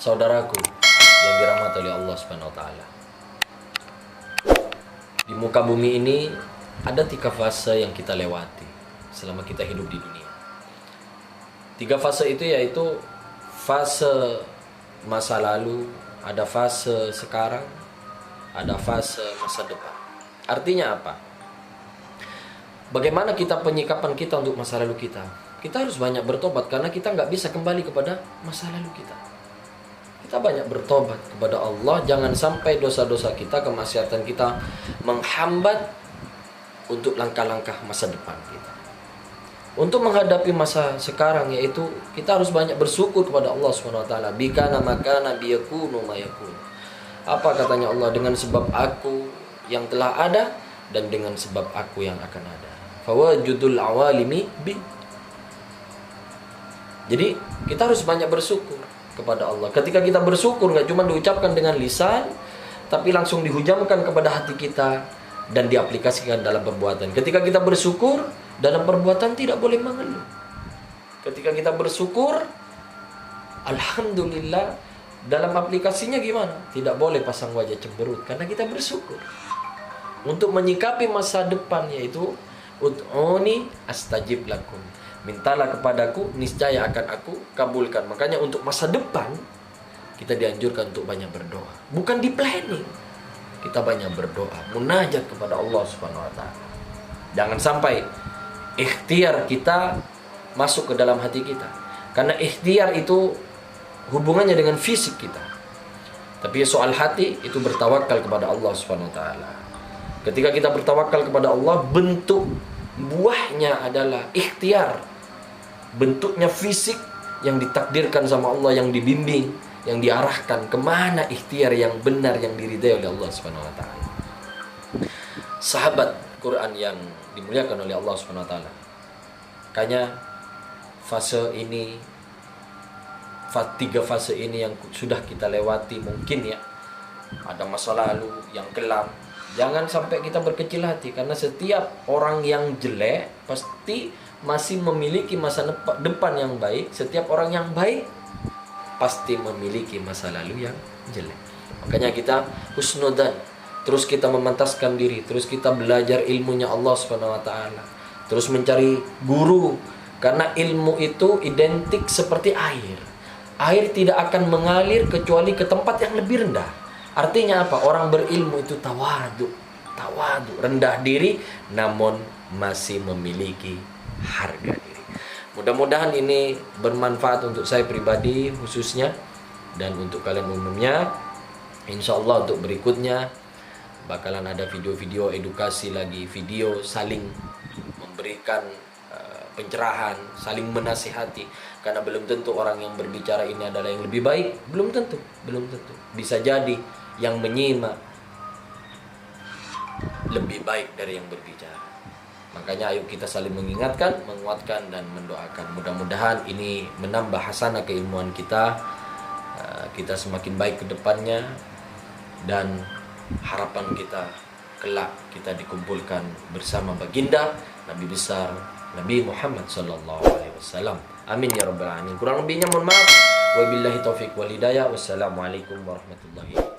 saudaraku yang dirahmati oleh Allah Subhanahu wa taala. Di muka bumi ini ada 3 fase yang kita lewati selama kita hidup di dunia. 3 fase itu yaitu fase masa lalu, ada fase sekarang, ada fase masa depan. Artinya apa? Bagaimana kita penyikapan kita untuk masa lalu kita? Kita harus banyak bertobat karena kita nggak bisa kembali kepada masa lalu kita. Kita banyak bertobat kepada Allah. Jangan sampai dosa-dosa kita, kemaksiatan kita menghambat untuk langkah-langkah masa depan kita. Untuk menghadapi masa sekarang, yaitu kita harus banyak bersyukur kepada Allah SWT. Bikana makana biyakunu mayakun. Apa katanya Allah? Dengan sebab aku yang telah ada dan dengan sebab aku yang akan ada. Fawajudul awalimi bi. Jadi kita harus banyak bersyukur kepada Allah. Ketika kita bersyukur, nggak cuma diucapkan dengan lisan, tapi langsung dihujamkan kepada hati kita dan diaplikasikan dalam perbuatan. Ketika kita bersyukur, dalam perbuatan tidak boleh mengeluh. Ketika kita bersyukur, alhamdulillah, dalam aplikasinya gimana? Tidak boleh pasang wajah cemberut karena kita bersyukur. Untuk menyikapi masa depan, yaitu ud'uni astajib lakum. Mintalah kepadaku, niscaya akan aku kabulkan. Makanya untuk masa depan kita dianjurkan untuk banyak berdoa. Bukan di planning. Kita banyak berdoa, munajat kepada Allah Subhanahu wa taala. Jangan sampai ikhtiar kita masuk ke dalam hati kita. Karena ikhtiar itu hubungannya dengan fisik kita. Tapi soal hati itu bertawakal kepada Allah Subhanahu wa taala. Ketika kita bertawakal kepada Allah, bentuk buahnya adalah ikhtiar. Bentuknya fisik yang ditakdirkan sama Allah, yang dibimbing, yang diarahkan kemana ikhtiar yang benar, yang diridai oleh Allah Subhanahu wa taala. Sahabat Quran yang dimuliakan oleh Allah Subhanahu wa taala. Makanya fase ini, 3 fase ini yang sudah kita lewati, mungkin ya ada masa lalu yang kelam. Jangan sampai kita berkecil hati, karena setiap orang yang jelek pasti masih memiliki masa depan yang baik. Setiap orang yang baik pasti memiliki masa lalu yang jelek. Makanya kita husnudzan, terus kita memantaskan diri, terus kita belajar ilmunya Allah Subhanahu wa taala, terus mencari guru, karena ilmu itu identik seperti air. Air tidak akan mengalir kecuali ke tempat yang lebih rendah. Artinya apa? Orang berilmu itu tawadu, rendah diri, namun masih memiliki harga diri. Mudah-mudahan ini bermanfaat untuk saya pribadi khususnya, dan untuk kalian umumnya. Insya Allah untuk berikutnya bakalan ada video-video edukasi lagi, video saling memberikan pencerahan, saling menasihati. Karena belum tentu orang yang berbicara ini adalah yang lebih baik, belum tentu. Bisa jadi yang menyimak lebih baik dari yang berbicara. Makanya ayo kita saling mengingatkan, menguatkan, dan mendoakan. Mudah-mudahan ini menambah hasanah keilmuan kita. Kita semakin baik ke depannya, dan harapan kita kelak kita dikumpulkan bersama baginda Nabi besar Nabi Muhammad sallallahu alaihi wasallam. Amin ya rabbal alamin. Kurang lebihnya mohon maaf. Wabillahi taufik wal hidayah. Wassalamualaikum warahmatullahi wabarakatuh.